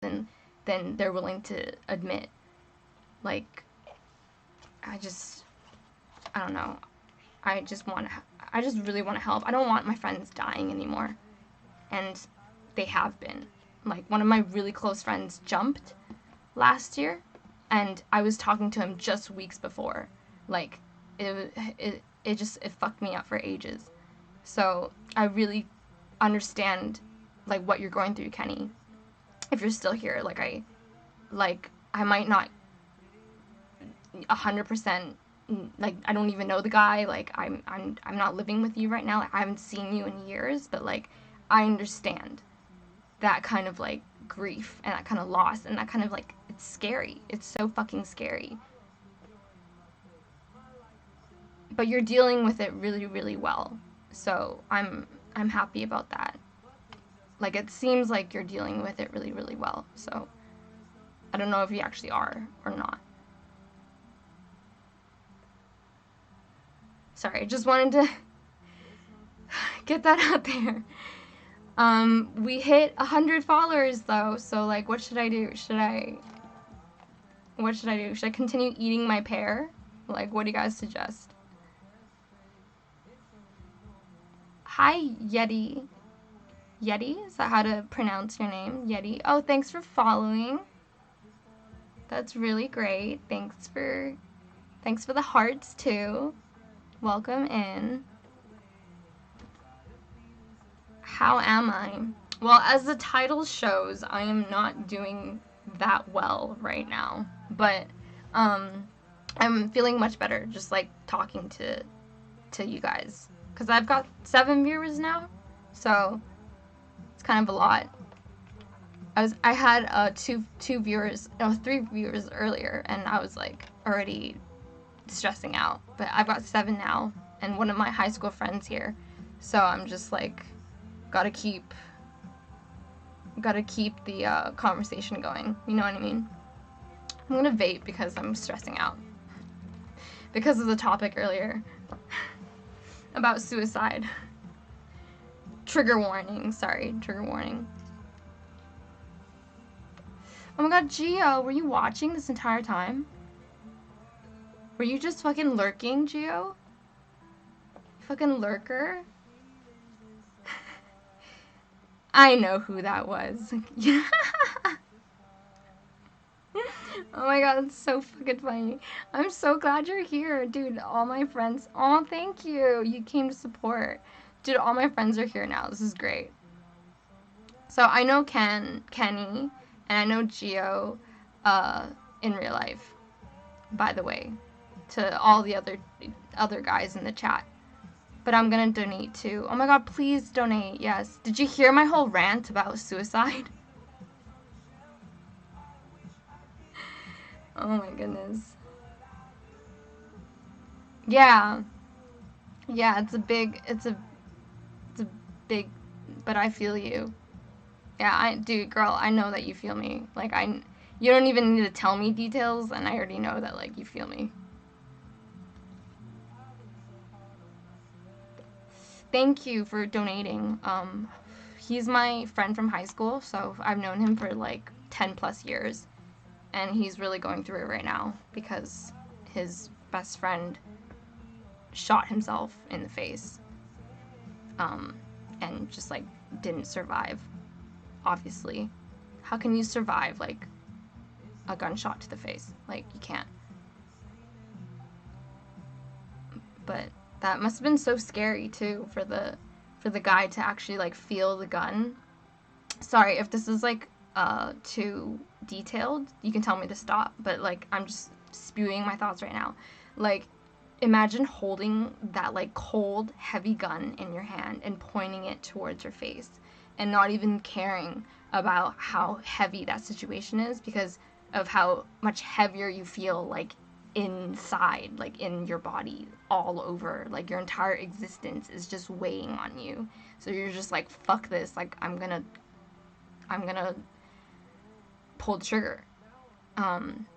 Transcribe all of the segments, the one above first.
than they're willing to admit. Like, I don't know. I just really want to help. I don't want my friends dying anymore. And they have been. Like, one of my really close friends jumped last year, and I was talking to him just weeks before. Like, it fucked me up for ages. So I really understand, like, what you're going through, Kenny. If you're still here, I might not 100%, like, I don't even know the guy. Like, I'm not living with you right now. Like, I haven't seen you in years, but like, I understand that kind of like grief and that kind of loss and that kind of like, it's scary. It's so fucking scary. But you're dealing with it really, really well. So I'm happy about that. Like, it seems like you're dealing with it really, really well. So I don't know if you actually are or not. Sorry, I just wanted to get that out there. We hit 100 followers though, so like, what should I do? What should I do? Should I continue eating my pear? Like, what do you guys suggest? Hi, Yeti. Yeti? Is that how to pronounce your name? Yeti. Oh, thanks for following. That's really great. Thanks for the hearts too. Welcome in. How am I? Well, as the title shows, I am not doing that well right now. But I'm feeling much better just like talking to you guys, because I've got 7 viewers now, so it's kind of a lot. I had 3 viewers earlier, and I was like already stressing out, but I've got 7 now, and one of my high school friends here, so I'm just like gotta keep the conversation going, you know what I mean? I'm gonna vape because I'm stressing out because of the topic earlier about suicide. Trigger warning, sorry, trigger warning. Oh my god, Gio, were you watching this entire time? Were you just fucking lurking, Gio? Fucking lurker? I know who that was. Oh my god, it's so fucking funny. I'm so glad you're here, dude. All my friends. Oh, thank you. You came to support. Dude, all my friends are here now. This is great. So I know Kenny, and I know Gio in real life, by the way, to all the other guys in the chat. But I'm gonna donate too. Oh my god, please donate. Yes. Did you hear my whole rant about suicide? Oh my goodness. Yeah. Yeah, it's a big, but I feel you. Yeah, dude, girl, I know that you feel me. Like, you don't even need to tell me details, and I already know that, like, you feel me. Thank you for donating. He's my friend from high school, so I've known him for, like, 10 plus years, and he's really going through it right now because his best friend shot himself in the face, and just, like, didn't survive. Obviously. How can you survive, like, a gunshot to the face? Like, you can't. But that must have been so scary too for the guy to actually like feel the gun. Sorry if this is like too detailed. You can tell me to stop, but like, I'm just spewing my thoughts right now. Like, imagine holding that like cold, heavy gun in your hand and pointing it towards your face and not even caring about how heavy that situation is because of how much heavier you feel, like, inside, like, in your body, all over. Like, your entire existence is just weighing on you. So you're just like, fuck this. Like, I'm gonna pull the trigger. And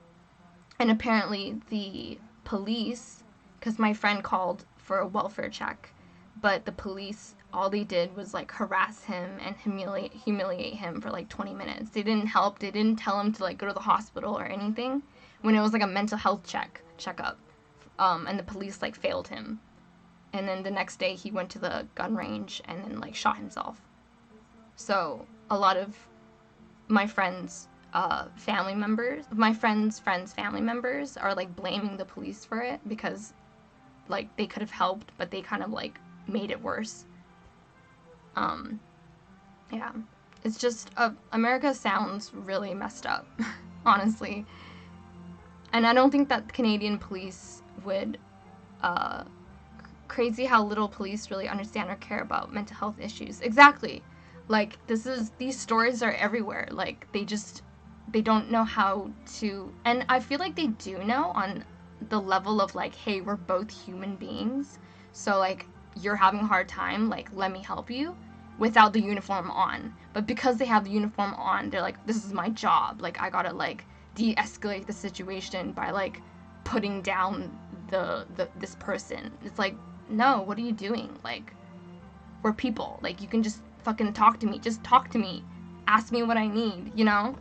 apparently the police, because my friend called for a welfare check, but the police all they did was like harass him and humiliate him for like 20 minutes. They didn't help. They didn't tell him to like go to the hospital or anything when it was like a mental health checkup. And the police like failed him. And then the next day he went to the gun range and then like shot himself. So a lot of my friends' family members, my friends' family members are like blaming the police for it because like they could have helped, but they kind of like made it worse. Yeah, it's just America sounds really messed up, honestly. And I don't think that Canadian police would crazy how little police really understand or care about mental health issues. Exactly. Like these stories are everywhere. Like they don't know how to, and I feel like they do know on the level of like, hey, we're both human beings. So like you're having a hard time, like let me help you without the uniform on. But because they have the uniform on, they're like, this is my job. Like I got to like de-escalate the situation by like putting down the this person. It's like, no, what are you doing? Like, we're people. Like, you can just fucking talk to me. Just talk to me. Ask me what I need, you know?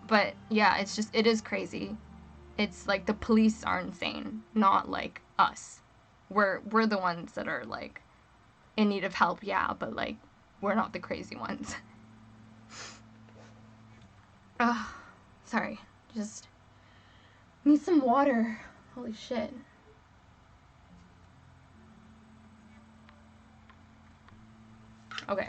But yeah, it is crazy. It's like the police are insane, not like us. We're the ones that are like in need of help, yeah, but like we're not the crazy ones. Ugh, sorry. Just need some water. Holy shit. Okay.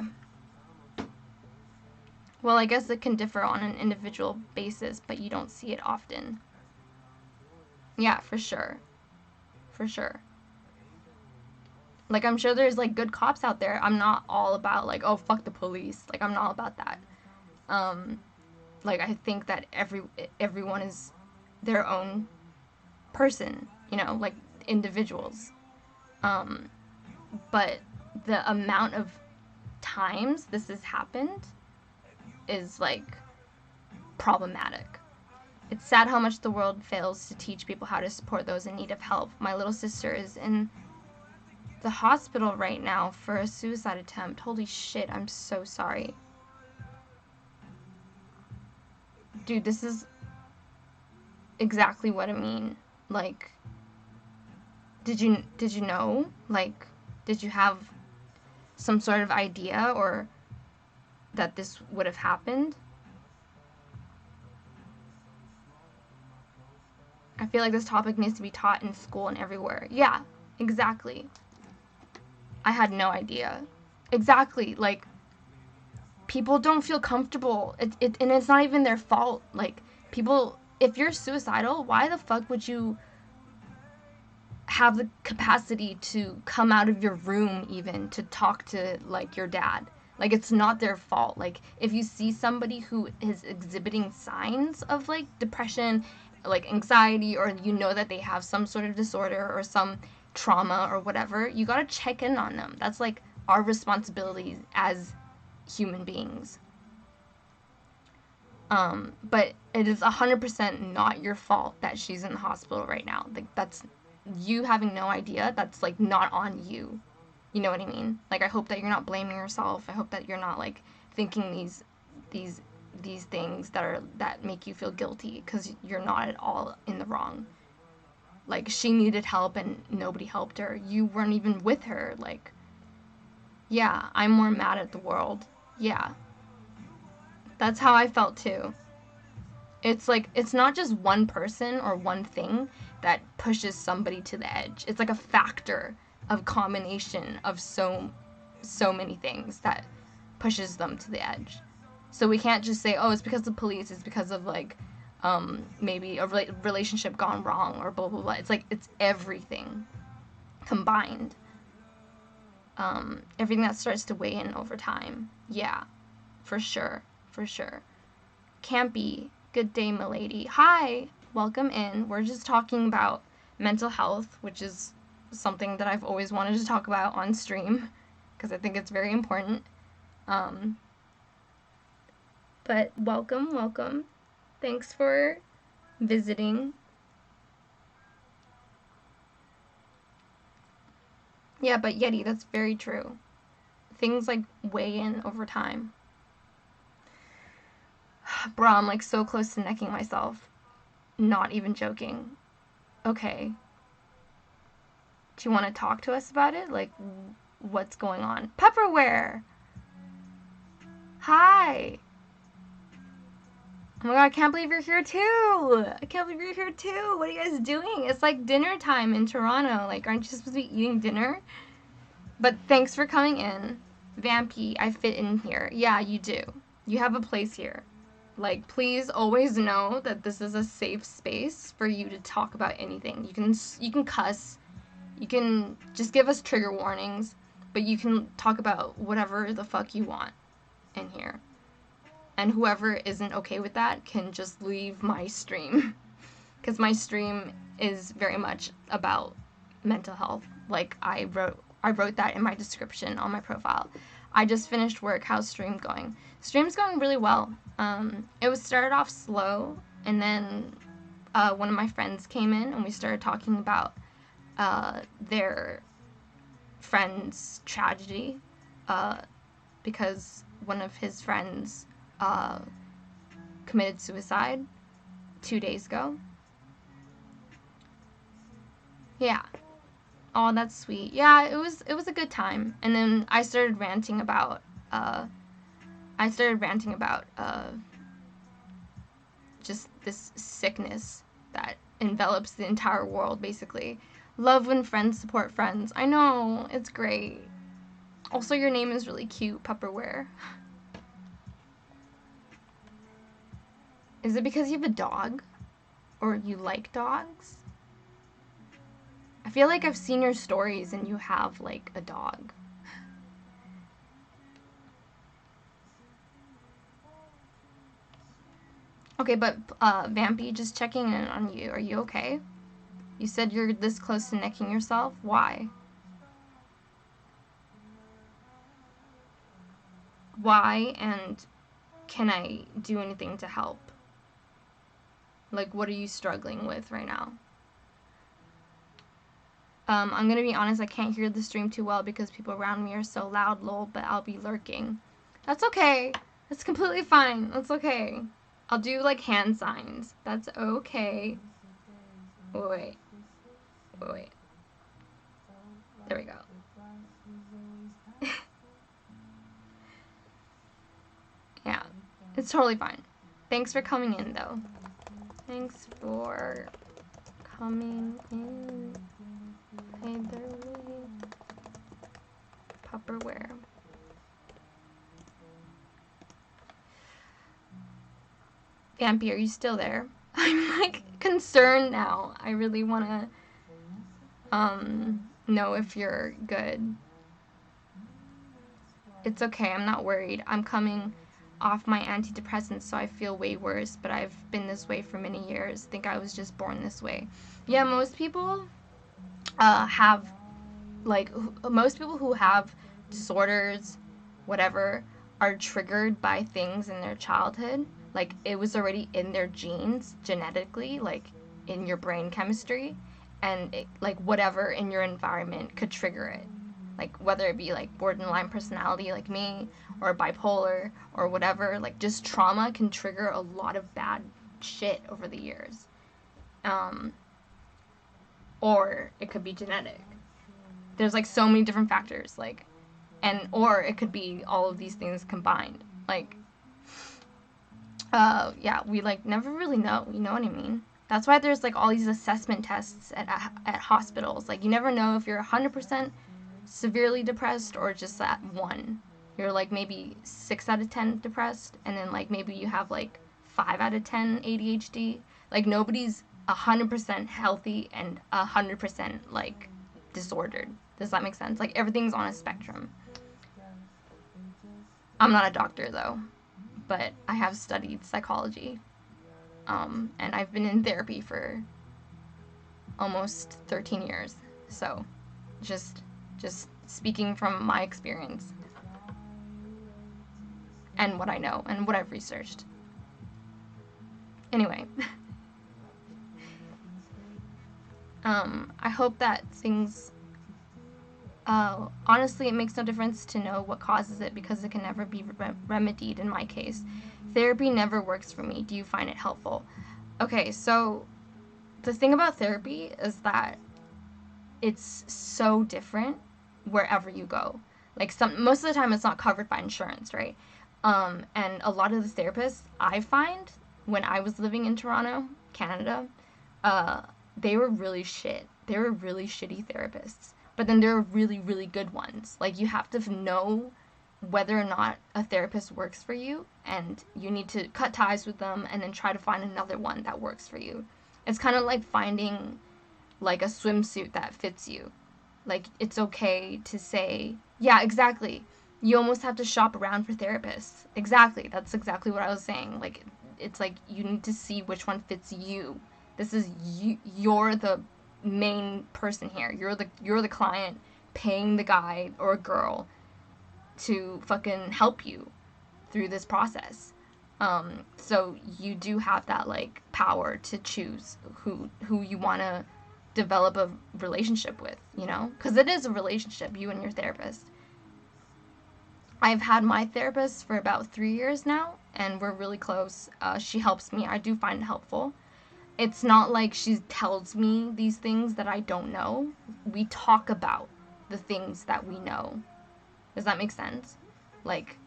Well, I guess it can differ on an individual basis, but you don't see it often. Yeah, for sure. For sure. Like, I'm sure there's, like, good cops out there. I'm not all about, like, oh, fuck the police. Like, I'm not about that. Like, I think that everyone is their own person, you know, like, individuals. But the amount of times this has happened is, like, problematic. It's sad how much the world fails to teach people how to support those in need of help. My little sister is in the hospital right now for a suicide attempt. Holy shit, I'm so sorry. Dude, this is exactly what I mean. Like, did you know? Like, did you have some sort of idea or that this would have happened? I feel like this topic needs to be taught in school and everywhere. Yeah, exactly. I had no idea. Exactly. Like, people don't feel comfortable. And it's not even their fault. Like, people, if you're suicidal, why the fuck would you have the capacity to come out of your room even to talk to, like, your dad? Like, it's not their fault. Like, if you see somebody who is exhibiting signs of, like, depression, like, anxiety, or you know that they have some sort of disorder or some trauma or whatever, you gotta check in on them. That's, like, our responsibility as human beings. But it is 100% not your fault that she's in the hospital right now. Like, that's you having no idea. That's, like, not on you. You know what I mean? Like, I hope that you're not blaming yourself. I hope that you're not, like, thinking these things that make you feel guilty, because you're not at all in the wrong. Like, she needed help and nobody helped her. You weren't even with her. Like, yeah, I'm more mad at the world. Yeah. That's how I felt too. It's like, it's not just one person or one thing that pushes somebody to the edge. It's like a factor of combination of so many things that pushes them to the edge. So we can't just say, oh, it's because of the police, it's because of, like, maybe a relationship gone wrong or blah, blah, blah. It's like, it's everything combined. Everything that starts to weigh in over time. Yeah, for sure. For sure. Campy, good day, milady. Hi, welcome in. We're just talking about mental health, which is something that I've always wanted to talk about on stream, because I think it's very important. But welcome. Thanks for visiting. Yeah, but Yeti, that's very true. things like weigh in over time. Bro, I'm like so close to necking myself. Not even joking. Okay. Do you want to talk to us about it? Like, what's going on? Pepperware! Hi! Oh my god, I can't believe you're here too! I can't believe you're here too! What are you guys doing? It's like dinner time in Toronto. Like, aren't you supposed to be eating dinner? But thanks for coming in. Vampy, I fit in here. Yeah, you do. You have a place here. Like, please always know that this is a safe space for you to talk about anything. You can cuss. You can just give us trigger warnings, but you can talk about whatever the fuck you want in here. And whoever isn't okay with that can just leave my stream. Because my stream is very much about mental health. Like, I wrote that in my description on my profile. I just finished work. How's stream going? Stream's going really well. It was started off slow, and then one of my friends came in, and we started talking about their friend's tragedy, because one of his friends committed suicide 2 days ago. Yeah. Oh, that's sweet. Yeah, it was a good time. And then I started ranting about just this sickness that envelops the entire world, basically. Love when friends support friends. I know, it's great. Also, your name is really cute, Pepperware. Is it because you have a dog? Or you like dogs? I feel like I've seen your stories and you have, like, a dog. Okay, but, Vampy, just checking in on you. Are you okay? You said you're this close to necking yourself? Why? Why, and can I do anything to help? Like, what are you struggling with right now? I'm gonna be honest, I can't hear the stream too well because people around me are so loud, lol, but I'll be lurking. That's okay. That's completely fine. That's okay. I'll do, like, hand signs. That's okay. Wait. There we go. Yeah. It's totally fine. Thanks for coming in, though. Thanks for coming in. Either way. Pupperware. Vampy, are you still there? I'm, like, concerned now. I really want to, know if you're good. It's okay, I'm not worried. I'm coming off my antidepressants, so I feel way worse, but I've been this way for many years. Think I was just born this way. Yeah, most people have, like, most people who have disorders, whatever, are triggered by things in their childhood. Like, it was already in their genes, genetically, like, in your brain chemistry, and, it, like, whatever in your environment could trigger it. Like, whether it be, like, borderline personality like me, or bipolar, or whatever, like, just trauma can trigger a lot of bad shit over the years. Or it could be genetic. There's, like, so many different factors, like, and, or it could be all of these things combined. Like, yeah, we, like, never really know, you know what I mean? That's why there's, like, all these assessment tests at hospitals. Like, you never know if you're 100% severely depressed or just at 1. You're, like, maybe 6 out of 10 depressed, and then, like, maybe you have, like, 5 out of 10 ADHD. Like, nobody's 100% healthy and 100%, like, disordered. Does that make sense? Like, everything's on a spectrum. I'm not a doctor, though, but I have studied psychology, and I've been in therapy for almost 13 years. So, just speaking from my experience and what I know and what I've researched. Anyway, I hope that things Honestly, it makes no difference to know what causes it because it can never be remedied in my case. Therapy never works for me. Do you find it helpful? Okay, so the thing about therapy is that it's so different wherever you go. Like most of the time it's not covered by insurance, right? And a lot of the therapists I find when I was living in Toronto, Canada, uh, they were really shit. They were really shitty therapists. But then there are really, really good ones. Like you have to know whether or not a therapist works for you, and you need to cut ties with them and then try to find another one that works for you. It's kind of like finding like a swimsuit that fits you. Like it's okay to say, yeah, exactly. You almost have to shop around for therapists. Exactly. That's exactly what I was saying. Like it's like you need to see which one fits you. This is you, you're the main person here. You're the client paying the guy or girl to fucking help you through this process. So you do have that like power to choose who you want to develop a relationship with, you know? Because it is a relationship, you and your therapist. I've had my therapist for about 3 years now, and we're really close. She helps me. I do find it helpful. It's not like she tells me these things that I don't know. We talk about the things that we know. Does that make sense? Like,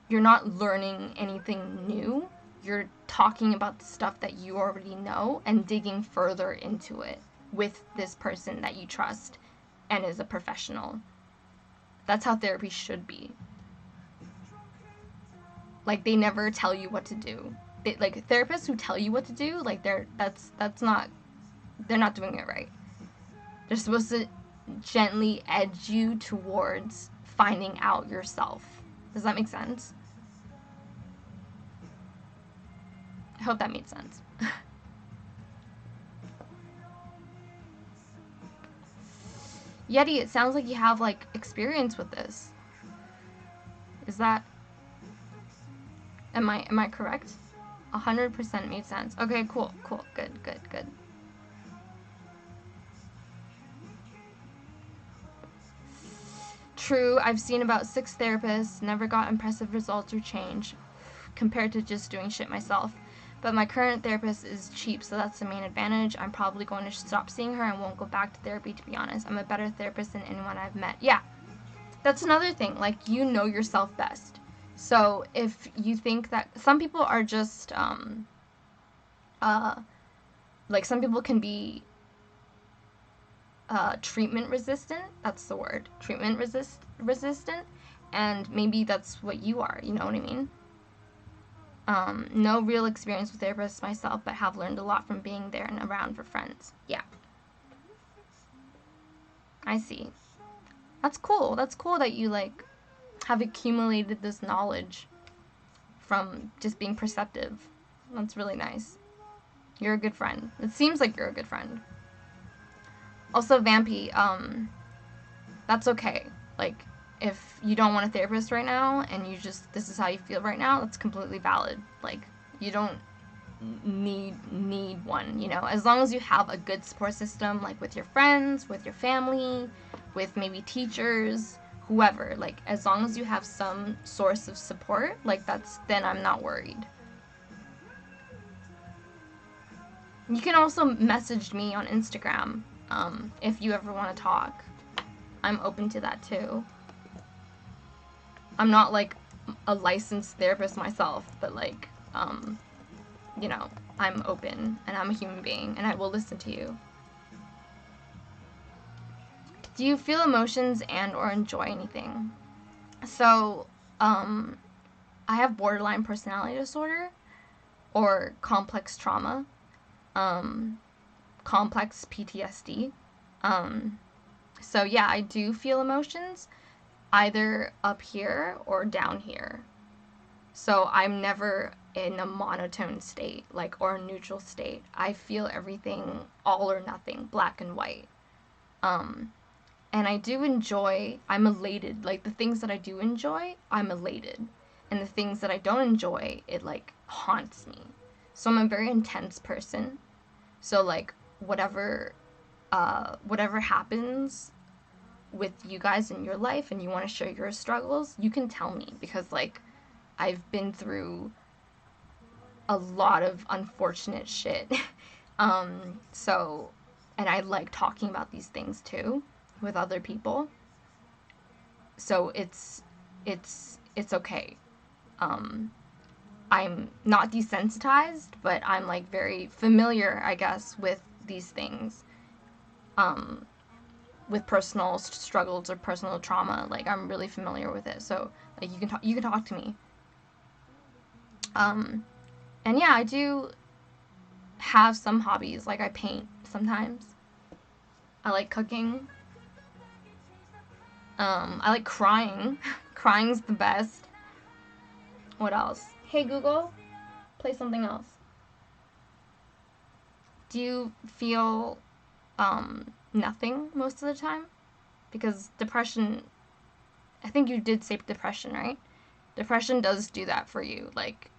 you're not learning anything new. You're talking about the stuff that you already know and digging further into it with this person that you trust and is a professional. That's how therapy should be. Like they never tell you what to do. Like therapists who tell you what to do, like they're not doing it right. They're supposed to gently edge you towards finding out yourself. Does that make sense? I hope that made sense. Yeti, it sounds like you have like experience with this. Is that am I correct? 100% made sense. Okay, cool. Good. True, I've seen about 6 therapists, never got impressive results or change compared to just doing shit myself. But my current therapist is cheap, so that's the main advantage. I'm probably going to stop seeing her and won't go back to therapy, to be honest. I'm a better therapist than anyone I've met. Yeah, that's another thing. Like, you know yourself best. So if you think that some people are just, like some people can be treatment resistant. That's the word. Treatment resistant. And maybe that's what you are. You know what I mean? No real experience with therapists myself, but have learned a lot from being there and around for friends. Yeah. I see. That's cool. That's cool that you, like, have accumulated this knowledge from just being perceptive. That's really nice. You're a good friend. It seems like you're a good friend. Also, Vampy, that's okay. Like, if you don't want a therapist right now and you just, this is how you feel right now, that's completely valid. Like, you don't need one, you know? As long as you have a good support system, like with your friends, with your family, with maybe teachers, whoever, like, as long as you have some source of support, like, then I'm not worried. You can also message me on Instagram, if you ever want to talk. I'm open to that too. I'm not like a licensed therapist myself, but like, you know, I'm open and I'm a human being and I will listen to you. Do you feel emotions and or enjoy anything? So, I have borderline personality disorder or complex trauma, complex PTSD. So yeah, I do feel emotions either up here or down here. So I'm never in a monotone state, like, or a neutral state. I feel everything all or nothing, black and white. And I do enjoy, I'm elated. Like, the things that I do enjoy, I'm elated. And the things that I don't enjoy, it, like, haunts me. So I'm a very intense person. So, like, whatever whatever happens with you guys in your life and you want to share your struggles, you can tell me, because like I've been through a lot of unfortunate shit. So, and I like talking about these things too with other people. So it's okay. I'm not desensitized, but I'm like very familiar, I guess, with these things. With personal struggles or personal trauma, like I'm really familiar with it. So like you can talk to me. And yeah, I do have some hobbies. Like I paint sometimes. I like cooking. I like crying. Crying's the best. What else? Hey Google, play something else. Do you feel nothing most of the time? Because depression, I think you did say depression, right? Depression does do that for you. Like,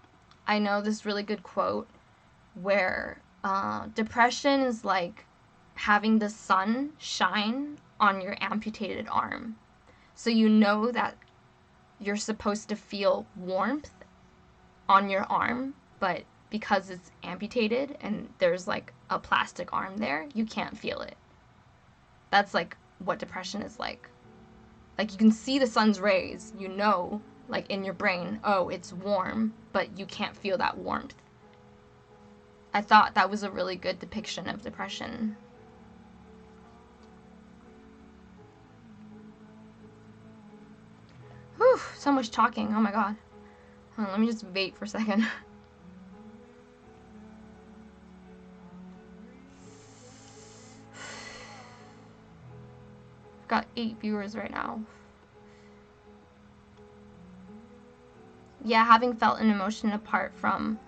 I know this really good quote where depression is like having the sun shine on your amputated arm. So you know that you're supposed to feel warmth on your arm, but because it's amputated and there's like a plastic arm there, you can't feel it. That's like what depression is like. Like you can see the sun's rays, you know, like in your brain, oh, it's warm, but you can't feel that warmth. I thought that was a really good depiction of depression. Whew, so much talking, oh my god. Hold on, let me just vape for a second. I've got 8 viewers right now. Yeah, having felt an emotion apart from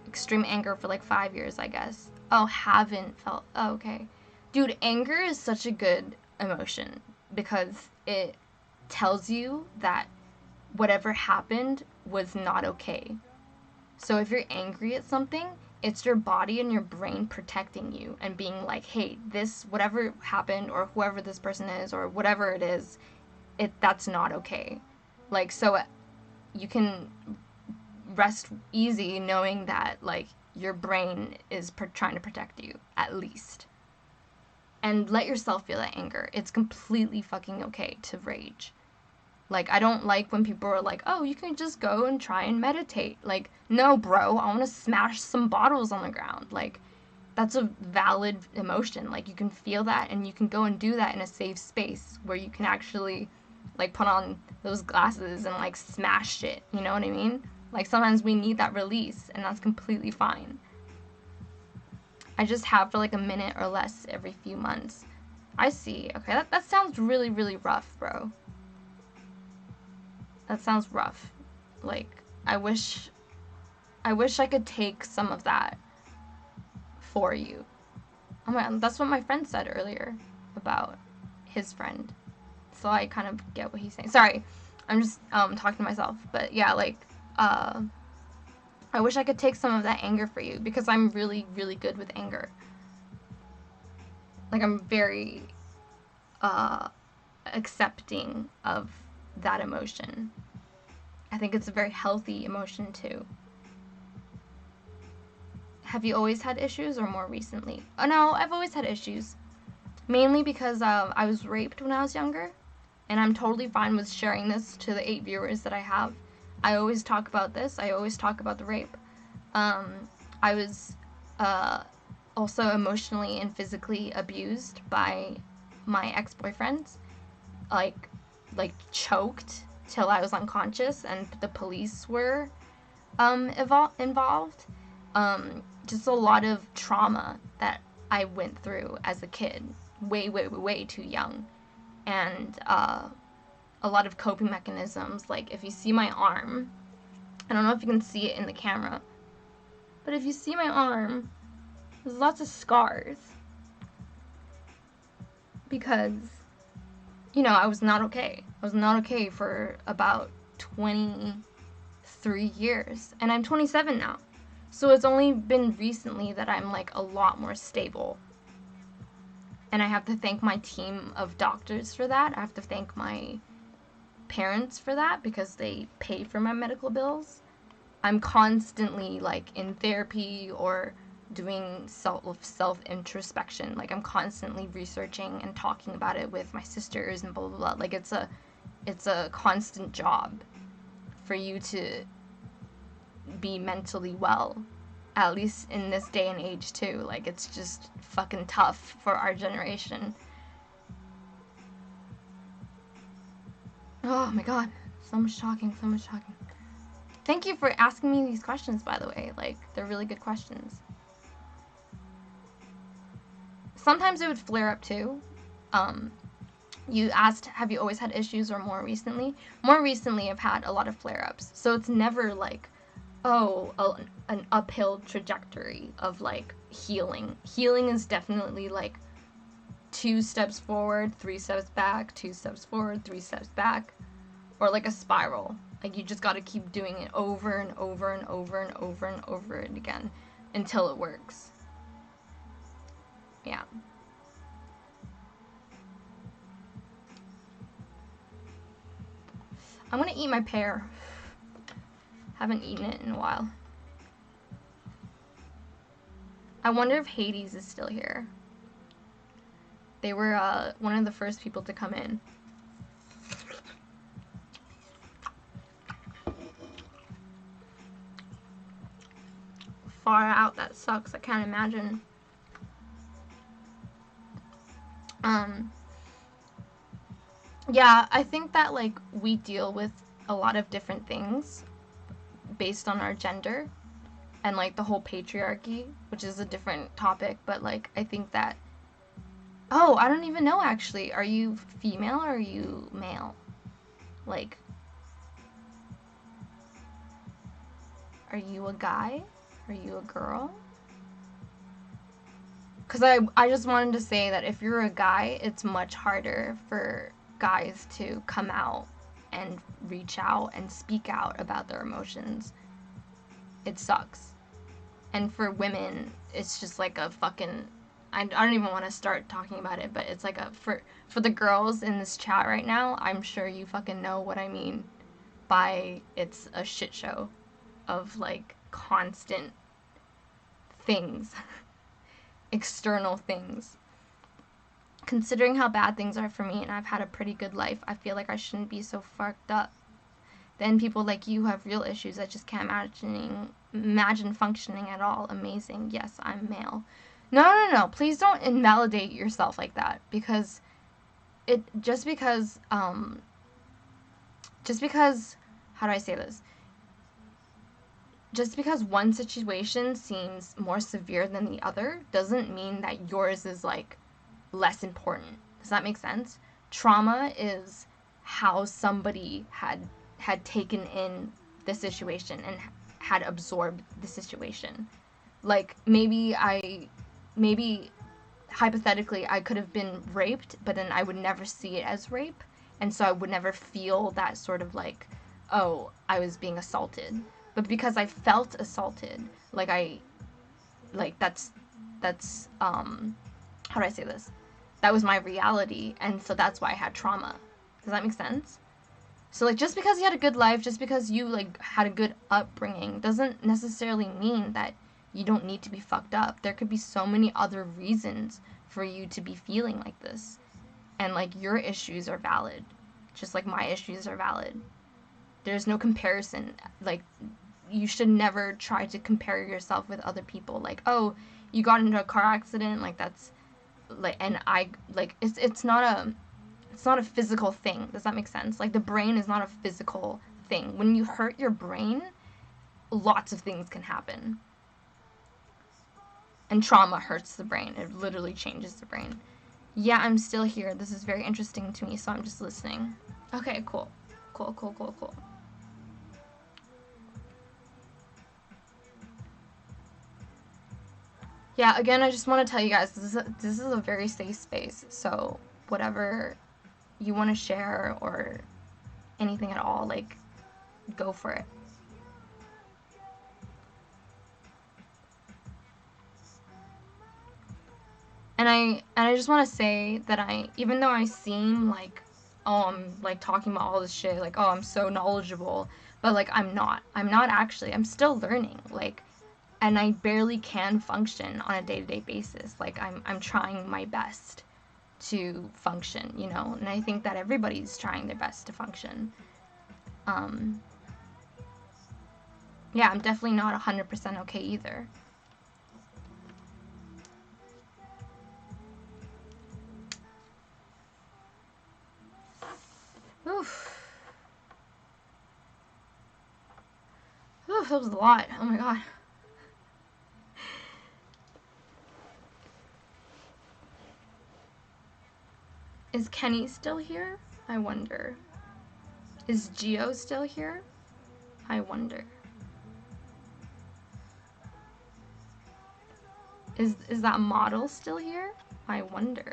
extreme anger for like 5 years, I guess. Oh, haven't felt. Oh, okay. Dude, anger is such a good emotion because it tells you that whatever happened was not okay. So if you're angry at something, it's your body and your brain protecting you and being like, hey, this, whatever happened, or whoever this person is, or whatever it is, that's not okay. Like, so you can rest easy knowing that like your brain is trying to protect you at least, and let yourself feel that anger. It's completely fucking okay to rage. Like I don't like when people are like, oh, you can just go and try and meditate. Like, no bro, I want to smash some bottles on the ground. Like that's a valid emotion. Like you can feel that and you can go and do that in a safe space where you can actually like put on those glasses and like smash shit, you know what I mean? Like sometimes we need that release and that's completely fine. I just have for like a minute or less every few months. I see. Okay, that sounds really, really rough, bro. That sounds rough. Like, I wish I could take some of that for you. Oh my god, that's what my friend said earlier about his friend. So I kind of get what he's saying. Sorry, I'm just talking to myself. But yeah, like, I wish I could take some of that anger for you because I'm really, really good with anger. Like, I'm very accepting of that emotion. I think it's a very healthy emotion too. Have you always had issues or more recently? Oh no, I've always had issues. Mainly because I was raped when I was younger. And I'm totally fine with sharing this to the 8 viewers that I have. I always talk about this. I always talk about the rape. I was also emotionally and physically abused by my ex-boyfriends. Like choked till I was unconscious, and the police were involved. Just a lot of trauma that I went through as a kid, way, way, way too young. And a lot of coping mechanisms. Like, if you see my arm, I don't know if you can see it in the camera, but if you see my arm, there's lots of scars. Because, you know, I was not okay. I was not okay for about 23 years. And I'm 27 now. So it's only been recently that I'm, like, a lot more stable. And I have to thank my team of doctors for that. I have to thank my parents for that because they pay for my medical bills. I'm constantly like in therapy or doing self introspection. Like I'm constantly researching and talking about it with my sisters and blah blah blah. Like it's a constant job for you to be mentally well, at least in this day and age too. Like it's just fucking tough for our generation. Oh my god, so much talking. Thank you for asking me these questions, by the way. Like, they're really good questions. Sometimes it would flare up too. You asked, have you always had issues or more recently? More recently, I've had a lot of flare-ups. So it's never like, oh, an uphill trajectory of like healing. Healing is definitely like 2 steps forward, 3 steps back, 2 steps forward, 3 steps back, or like a spiral. Like you just got to keep doing it over and over and over and over and over it again until it works. Yeah. I'm gonna eat my pear. Haven't eaten it in a while. I wonder if Hades is still here. They were one of the first people to come in. Far out, that sucks. I can't imagine. Yeah, I think that like we deal with a lot of different things based on our gender and like the whole patriarchy, which is a different topic, but like I think that oh, I don't even know actually. Are you female or are you male? Like are you a guy? Are you a girl? Because I just wanted to say that if you're a guy, it's much harder for guys to come out and reach out and speak out about their emotions. It sucks. And for women, it's just like a fucking... I don't even want to start talking about it, but it's like a... For the girls in this chat right now, I'm sure you fucking know what I mean by it's a shit show of like constant things. External things. Considering how bad things are for me and I've had a pretty good life, I feel like I shouldn't be so fucked up. Then people like you have real issues. I just can't imagine functioning at all. Amazing. Yes, I'm male. No. Please don't invalidate yourself like that because just because how do I say this? Just because one situation seems more severe than the other doesn't mean that yours is like less important. Does that make sense? Trauma is how somebody had taken in the situation and had absorbed the situation. Like maybe hypothetically I could have been raped, but then I would never see it as rape, and so I would never feel that sort of like, oh, I was being assaulted. But because I felt assaulted, that's how do I say this? That was my reality, and so that's why I had trauma. Does that make sense? So like just because you had a good life, just because you like had a good upbringing, doesn't necessarily mean that you don't need to be fucked up. There could be so many other reasons for you to be feeling like this. And like your issues are valid, just like my issues are valid. There's no comparison. Like you should never try to compare yourself with other people. Like, oh, you got into a car accident, like that's like, and I like it's not a physical thing. Does that make sense? Like the brain is not a physical thing. When you hurt your brain, lots of things can happen. And trauma hurts the brain. It literally changes the brain. Yeah, I'm still here. This is very interesting to me, so I'm just listening. Okay, cool. Cool. Yeah, again, I just want to tell you guys, this is a very safe space, so whatever you want to share or anything at all, like, go for it. And I just want to say that even though I seem like, oh, I'm like talking about all this shit, like, oh, I'm so knowledgeable, but like I'm not. I'm not actually. I'm still learning. Like, and I barely can function on a day-to-day basis. Like I'm trying my best to function, you know? And I think that everybody's trying their best to function. Um yeah, I'm definitely not 100% okay either. Oof. Oof, that was a lot. Oh my god. Is Kenny still here? I wonder. Is Geo still here? I wonder. Is that model still here? I wonder.